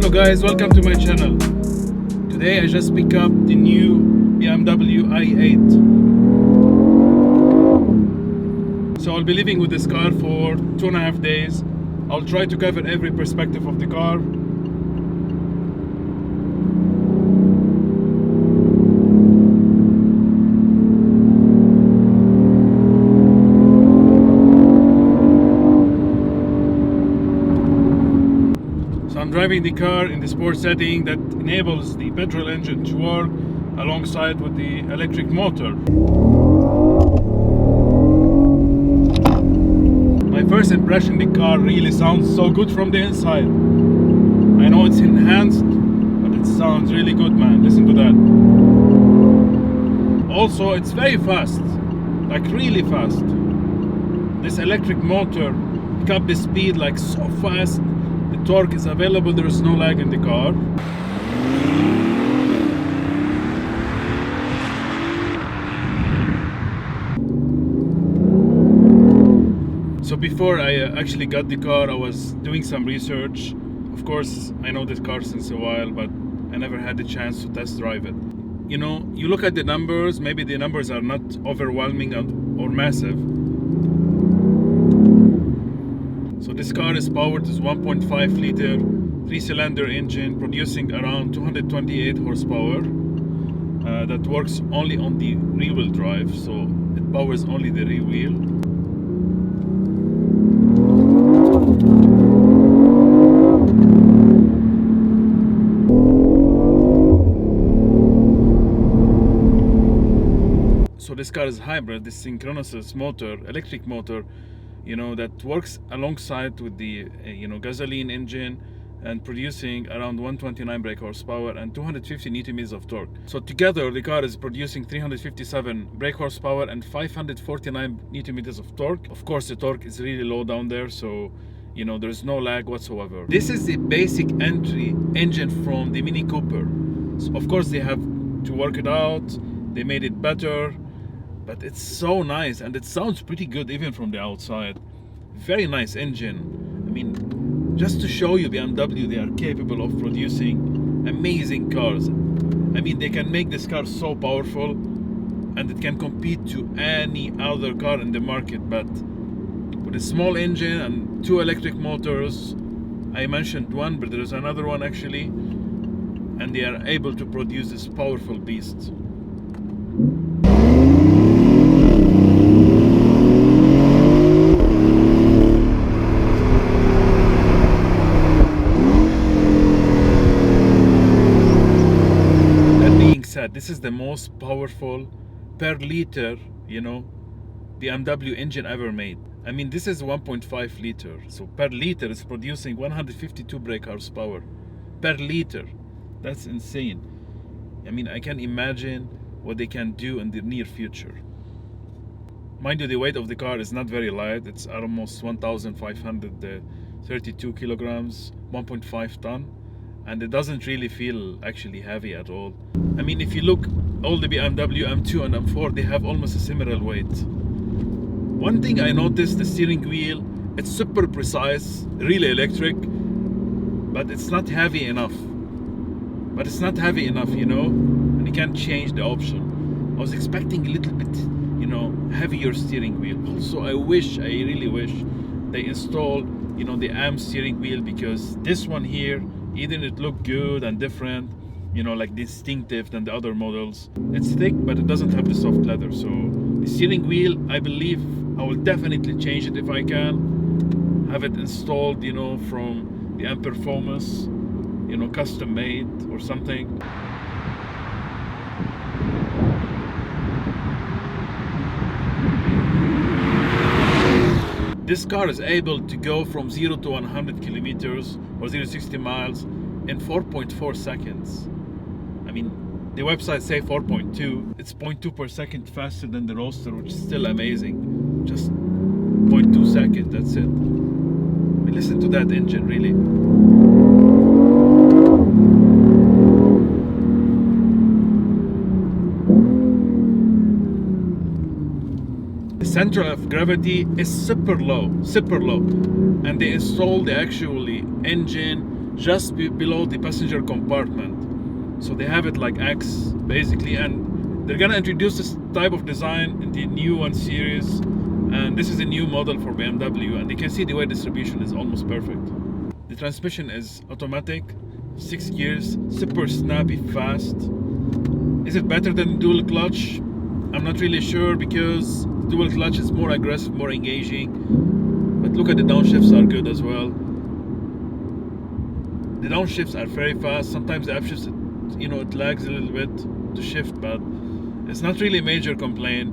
Hello guys, welcome to my channel. Today I just picked up the new BMW i8. So I'll be living with this car for 2.5 days. I'll try to cover every perspective of the car. I'm driving the car in the sport setting that enables the petrol engine to work alongside with the electric motor. My first impression, the car really sounds so good from the inside. I know it's enhanced, but it sounds really good, man. Listen to that. Also, it's very fast, like really fast. This electric motor pick up the speed like so fast. The torque is available, there is no lag in the car. So before I actually got the car, I was doing some research. Of course, I know this car since a while, but I never had the chance to test drive it. You know, you look at the numbers, maybe the numbers are not overwhelming or massive. So this car is powered with 1.5 liter 3-cylinder engine producing around 228 horsepower. That works only on the rear-wheel drive, so it powers only the rear wheel. So this car is hybrid, this synchronous motor, electric motor, you know, that works alongside with the gasoline engine and producing around 129 brake horsepower and 250 Newton meters of torque. So together the car is producing 357 brake horsepower and 549 Newton meters of torque. Of course the torque is really low down there, so you know there's no lag whatsoever. This is the basic entry engine from the Mini Cooper. So of course they have to work it out, they made it better, but it's so nice and it sounds pretty good even from the outside. Very nice engine. I mean, just to show you BMW, they are capable of producing amazing cars. I mean, they can make this car so powerful and it can compete to any other car in the market, but with a small engine and 2 electric motors, I mentioned one, but there is another one actually, and they are able to produce this powerful beast. This is the most powerful per liter, BMW engine ever made. I mean, this is 1.5 liter, so per liter it's producing 152 brake horsepower per liter. That's insane. I mean, I can imagine what they can do in the near future. Mind you, the weight of the car is not very light. It's almost 1,532 kilograms, 1.5 ton. And it doesn't really feel actually heavy at all. I mean, if you look, all the BMW M2 and M4, they have almost a similar weight. One thing I noticed, the steering wheel, it's super precise, really electric, but it's not heavy enough. And you can't change the option. I was expecting a little bit, heavier steering wheel. Also, I really wish they installed, the AM steering wheel, because this one here, even it looked good and different, like distinctive than the other models. It's thick, but it doesn't have the soft leather. So the steering wheel, I believe I will definitely change it if I can. Have it installed, from the AM Performance, custom made or something. This car is able to go from 0 to 100 kilometers or 0 to 60 miles in 4.4 seconds. I mean, the website say 4.2. It's 0.2 per second faster than the Roadster, which is still amazing. Just 0.2 seconds, that's it. I mean, listen to that engine, really. The center of gravity is super low, and they installed the actually engine just below the passenger compartment. So they have it like X basically, and they're gonna introduce this type of design in the new 1 Series, and this is a new model for BMW, and you can see the weight distribution is almost perfect. The transmission is automatic, 6 gears, super snappy, fast. Is it better than dual clutch? I'm not really sure, because dual clutch is more aggressive, more engaging. But look at the downshifts are good as well. The downshifts are very fast. Sometimes the upshifts, it lags a little bit to shift, but it's not really a major complaint.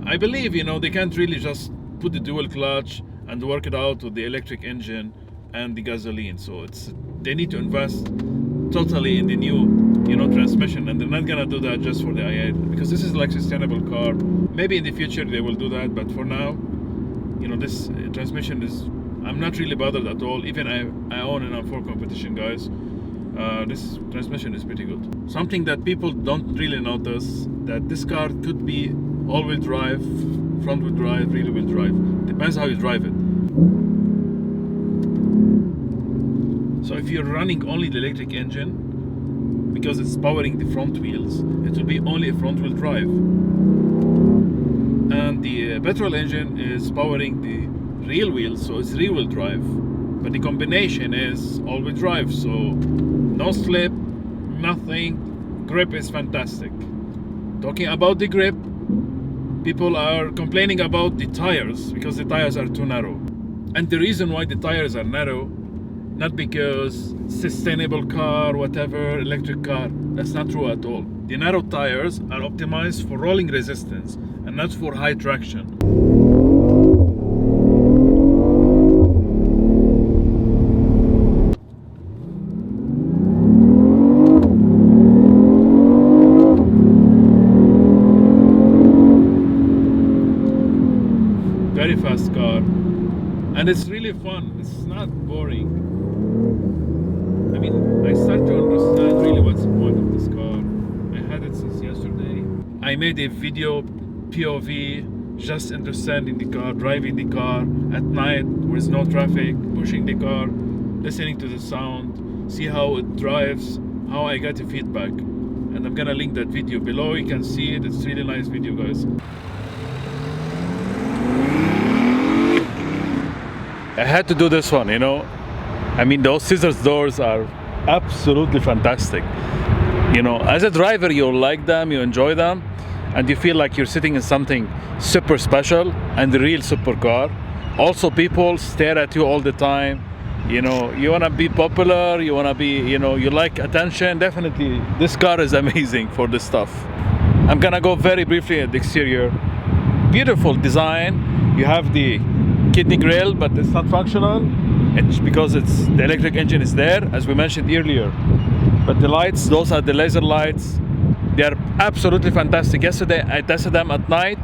I believe, they can't really just put the dual clutch and work it out with the electric engine and the gasoline. So they need to invest totally in the new transmission, and they're not gonna do that just for the i8, because this is like a sustainable car. Maybe in the future they will do that, but for now, this transmission is, I'm not really bothered at all. Even I own an M4 competition, guys. This transmission is pretty good. Something that people don't really notice, that this car could be all-wheel drive, front-wheel drive, rear-wheel drive. Depends how you drive it. So if you're running only the electric engine, because it's powering the front wheels, it will be only a front wheel drive. And the petrol engine is powering the rear wheels, so it's rear wheel drive. But the combination is all wheel drive, so no slip, nothing. Grip is fantastic. Talking about the grip, people are complaining about the tires, because the tires are too narrow. And the reason why the tires are narrow, not because sustainable car, whatever, electric car. That's not true at all. The narrow tires are optimized for rolling resistance and not for high traction. Very fast car. And it's really fun. It's not boring. I mean, I start to understand really what's the point of this car. I had it since yesterday. I made a video POV, just understanding the car, driving the car at night with no traffic, pushing the car, listening to the sound, see how it drives, how I got the feedback. And I'm gonna link that video below. You can see it. It's a really nice video, guys. I had to do this one, I mean, those scissors doors are absolutely fantastic. As a driver, you like them, you enjoy them, and you feel like you're sitting in something super special and the real supercar. Also, people stare at you all the time. You want to be popular, you want to be, you like attention. Definitely, this car is amazing for this stuff. I'm gonna go very briefly at the exterior. Beautiful design. You have the kidney grille, but it's not functional. It's because the electric engine is there, as we mentioned earlier. But the lights, those are the laser lights. They are absolutely fantastic. Yesterday I tested them at night.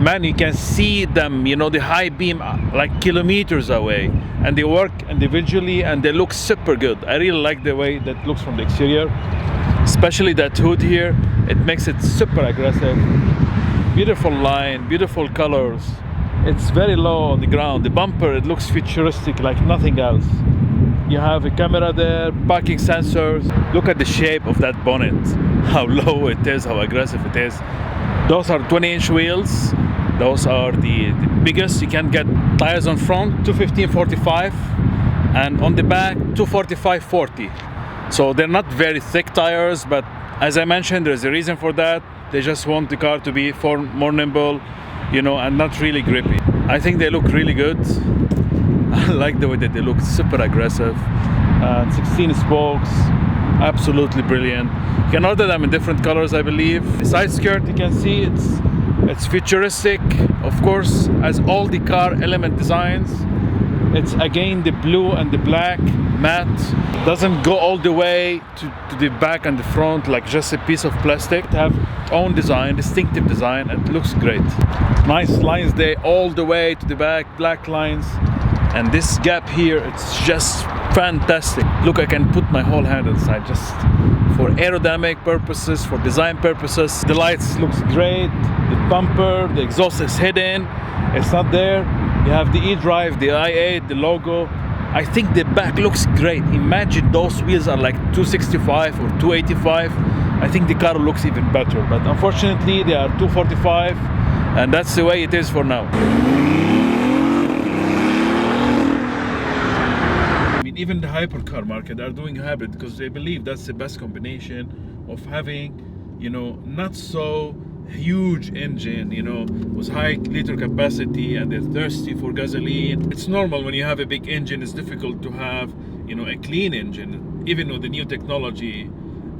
Man, you can see them, the high beam like kilometers away, and they work individually and they look super good. I really like the way that looks from the exterior, especially that hood here. It makes it super aggressive. Beautiful line, beautiful colors. It's very low on the ground. The bumper, it looks futuristic like nothing else. You have a camera there, parking sensors. Look at the shape of that bonnet, how low it is, how aggressive it is. Those are 20-inch wheels. Those are the biggest. You can get tires on front, 215/45, and on the back, 245/40. So they're not very thick tires, but as I mentioned, there's a reason for that. They just want the car to be more nimble, and not really grippy. I think they look really good. I like the way that they look, super aggressive. 16 spokes, absolutely brilliant. You can order them in different colors, I believe. The side skirt, you can see it's futuristic, of course, as all the car element designs. It's again the blue and the black matte. Doesn't go all the way to the back and the front like just a piece of plastic. It have its own design, distinctive design, and it looks great. Nice lines there all the way to the back, black lines. And this gap here, it's just fantastic. Look, I can put my whole hand inside just for aerodynamic purposes, for design purposes. The lights looks great. The bumper, the exhaust is hidden. It's not there. You have the eDrive, the i8, the logo. I think the back looks great. Imagine those wheels are like 265 or 285. I think the car looks even better, but unfortunately they are 245, and that's the way it is for now. I mean, even the hypercar market are doing hybrid because they believe that's the best combination of having, not so huge engine, with high liter capacity, and they're thirsty for gasoline. It's normal when you have a big engine, it's difficult to have, a clean engine, even with the new technology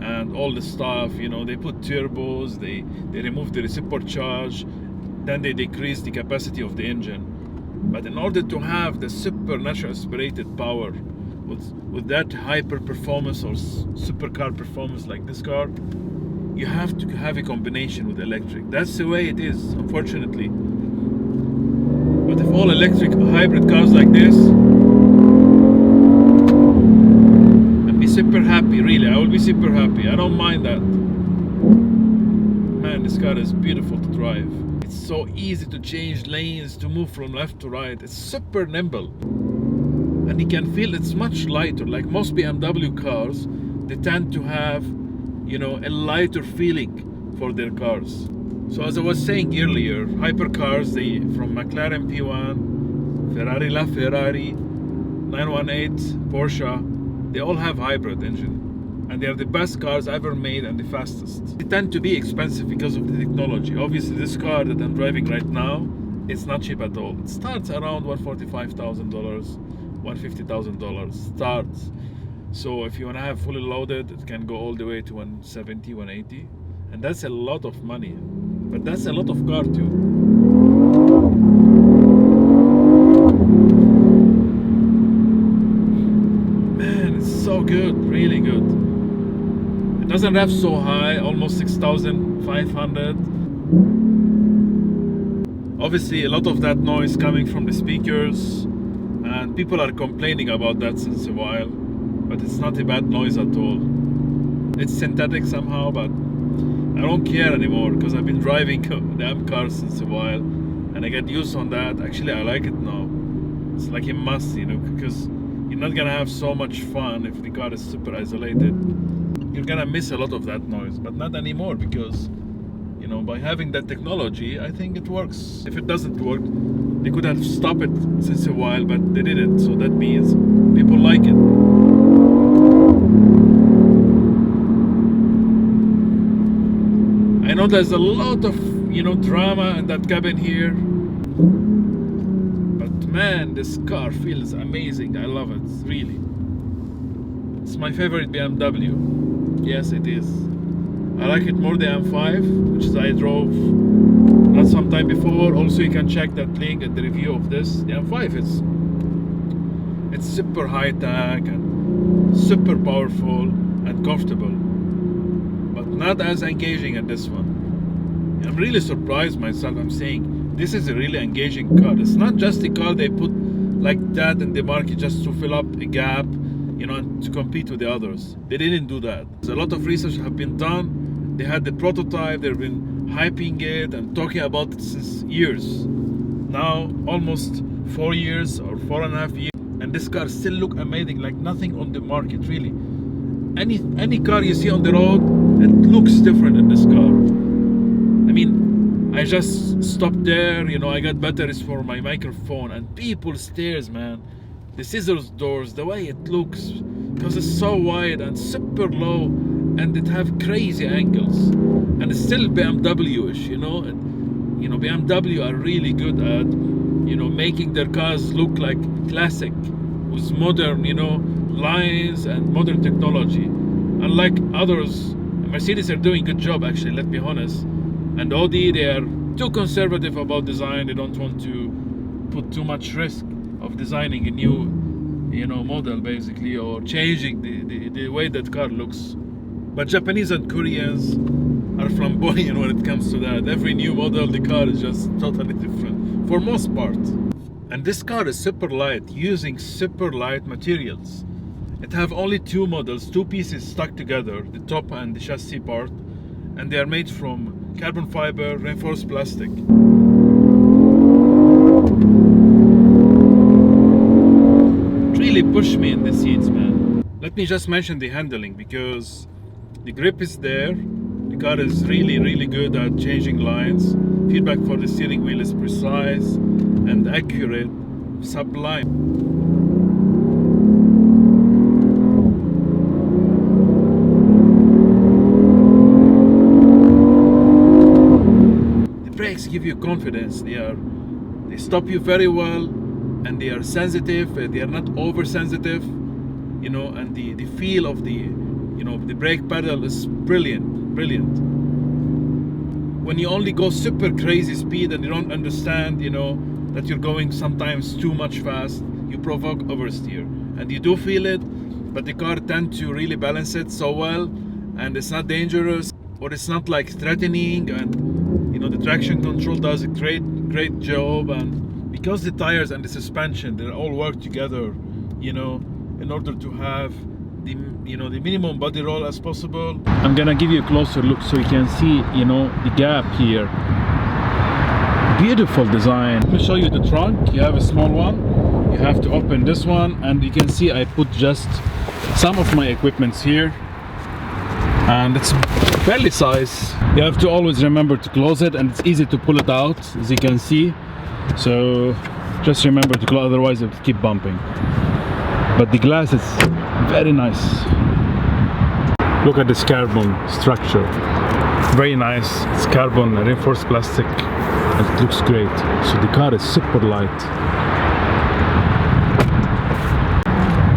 and all the stuff. They put turbos, they remove the reciprocal charge, then they decrease the capacity of the engine. But in order to have the supernatural aspirated power with that hyper performance or supercar performance like this car, you have to have a combination with electric. That's the way it is, unfortunately. But if all electric hybrid cars like this, I'd be super happy, really. I will be super happy. I don't mind that. Man, this car is beautiful to drive. It's so easy to change lanes, to move from left to right. It's super nimble. And you can feel it's much lighter. Like most BMW cars, they tend to have a lighter feeling for their cars. So as I was saying earlier, hypercars, from McLaren P1, Ferrari LaFerrari, 918, Porsche, they all have hybrid engine. And they are the best cars ever made and the fastest. They tend to be expensive because of the technology. Obviously, this car that I'm driving right now, it's not cheap at all. It starts around $145,000, $150,000 starts. So if you want to have fully loaded, it can go all the way to 170, 180. And that's a lot of money. But that's a lot of car too. Man, it's so good, really good. It doesn't rev so high, almost 6,500. Obviously, a lot of that noise coming from the speakers. And people are complaining about that since a while. But it's not a bad noise at all. It's synthetic somehow, but I don't care anymore because I've been driving the M cars since a while and I get used on that. Actually, I like it now. It's like a must, because you're not gonna have so much fun if the car is super isolated. You're gonna miss a lot of that noise, but not anymore because, by having that technology, I think it works. If it doesn't work, they could have stopped it since a while, but they didn't. So that means people like it. I know there's a lot of, drama in that cabin here. But man, this car feels amazing. I love it, really. It's my favorite BMW. Yes, it is. I like it more than M5, which is I drove not some time before. Also, you can check that link at the review of this. The M5 it's super high tech and super powerful and comfortable, but not as engaging as this one. I'm really surprised myself. I'm saying this is a really engaging car. It's not just a car they put like that in the market just to fill up a gap, and to compete with the others. They didn't do that. A lot of research have been done. They had the prototype. They've been hyping it and talking about it since years. Now almost 4 years or 4.5 years, and this car still look amazing, like nothing on the market really. Any car you see on the road, it looks different in this car. I mean, I just stopped there, I got batteries for my microphone, and people stares, man. The scissors doors, the way it looks, because it's so wide and super low, and it have crazy angles, and it's still BMW-ish, BMW are really good at, making their cars look like classic with modern, lines and modern technology. Unlike others, Mercedes are doing a good job, actually, let's be honest. And Audi, they are too conservative about design. They don't want to put too much risk of designing a new, model, basically, or changing the way that car looks. But Japanese and Koreans are flamboyant when it comes to that. Every new model, the car is just totally different, for most part. And this car is super light, using super light materials. It have only two models, two pieces stuck together, the top and the chassis part, and they are made from carbon fiber reinforced plastic. It really really push me in the seats, man. Let me just mention the handling, because the grip is there. The car is really good at changing lines. Feedback for the steering wheel is precise and accurate, sublime. The brakes give you confidence. They stop you very well, and they are sensitive. They are not oversensitive, you know. And the feel of the brake pedal is brilliant. When you only go super crazy speed and you don't understand, you know, that you're going sometimes too much fast, you provoke oversteer, and you do feel it. But the car tends to really balance it so well, and it's not dangerous, or it's not like threatening. And you know, the traction control does a great job. And because the tires and the suspension, they all work together, you know, in order to have the minimum body roll as possible. I'm gonna give you a closer look so you can see, you know, the gap here. Beautiful design. Let me show you the trunk. You have a small one. You have to open this one, and you can see I put just some of my equipments here, and it's fairly size. You have to always remember to close it, and it's easy to pull it out, as you can see. So just remember to close, otherwise it will keep bumping. But the glass is very nice. Look at this carbon structure. Very nice. It's carbon reinforced plastic, and it looks great. So the car is super light.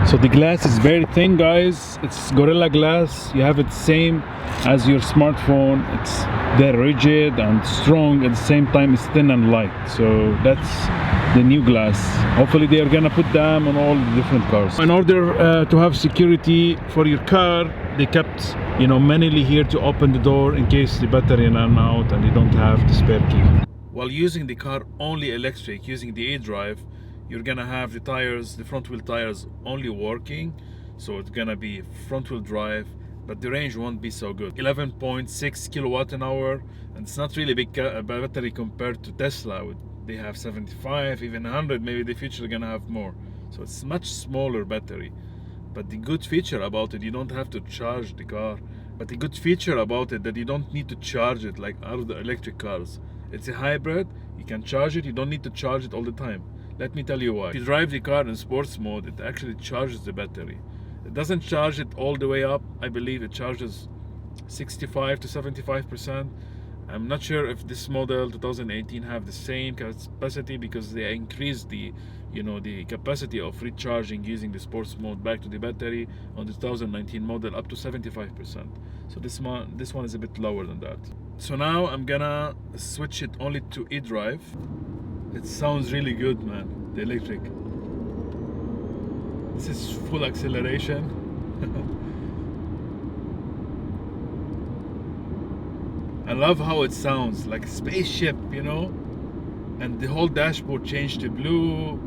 So the glass is very thin, guys. It's Gorilla Glass. You have it same as your smartphone. It's very rigid and strong, at the same time it's thin and light. So that's the new glass. Hopefully they are gonna put them on all the different cars. In order to have security for your car, they kept, you know, manually here to open the door in case the battery ran out and you don't have the spare key. While using the car only electric, using the eDrive, you're gonna have the tires, the front wheel tires only working. So it's gonna be front wheel drive, but the range won't be so good. 11.6 kilowatt an hour, and it's not really big battery compared to Tesla. They have 75, even 100. Maybe the future gonna have more. So it's much smaller battery. But the good feature about it, you don't have to charge the car. But the good feature about it, that you don't need to charge it like other electric cars. It's a hybrid. You can charge it. You don't need to charge it all the time. Let me tell you why. If you drive the car in sports mode, it actually charges the battery. It doesn't charge it all the way up. I believe it charges 65 to 75%. I'm not sure if this model 2018 have the same capacity, because they increased the capacity of recharging using the sports mode back to the battery on the 2019 model up to 75%. So this one is a bit lower than that. So now I'm gonna switch it only to eDrive. It sounds really good, man, the electric. This is full acceleration. I love how it sounds like a spaceship, you know. And the whole dashboard changed to blue,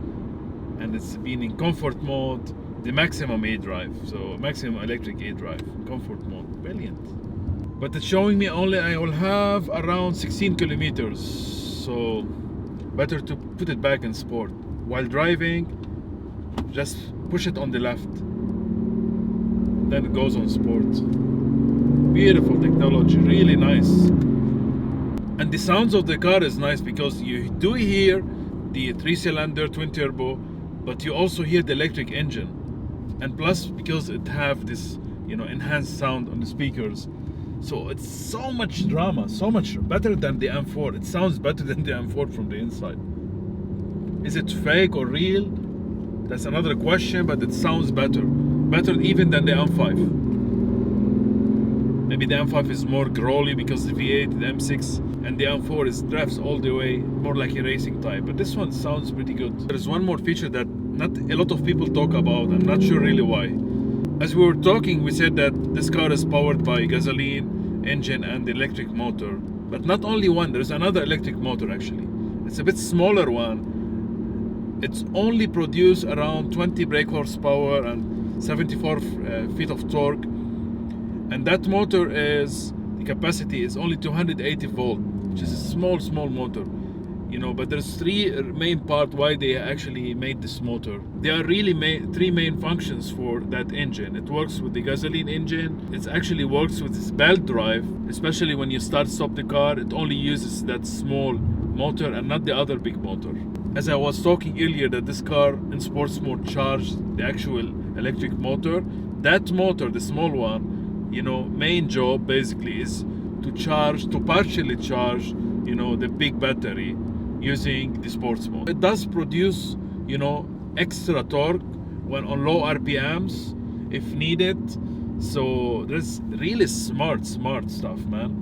and it's been in comfort mode, the maximum eDrive, so maximum electric eDrive, comfort mode, brilliant. But it's showing me only I will have around 16 kilometers, so better to put it back in sport. While driving, just push it on the left, then it goes on sport. Beautiful technology, really nice. And the sounds of the car is nice, because you do hear the 3-cylinder twin turbo, but you also hear the electric engine. And plus, because it have this, you know, enhanced sound on the speakers, so it's so much drama, so much better than the M4. It sounds better than the M4 from the inside. Is it fake or real? That's another question, but it sounds better even than the M5. Maybe the M5 is more growly because the V8, the M6, and the M4 is drafts all the way, more like a racing type. But this one sounds pretty good. There's one more feature that not a lot of people talk about. I'm not sure really why. As we were talking, we said that this car is powered by gasoline engine and electric motor. But not only one, there's another electric motor actually. It's a bit smaller one. It's only produce around 20 brake horsepower and 74 feet of torque. And that motor the capacity is only 280 volt, which is a small motor. But there's three main part why they actually made this motor. There are really three main functions for that engine. It works with the gasoline engine. It actually works with this belt drive, especially when you stop the car. It only uses that small motor and not the other big motor. As I was talking earlier, that this car in sports mode charged the actual electric motor. That motor, the small one, main job basically is to partially charge, the big battery using the sports mode. It does produce, extra torque when on low RPMs if needed. So that's really smart stuff, man.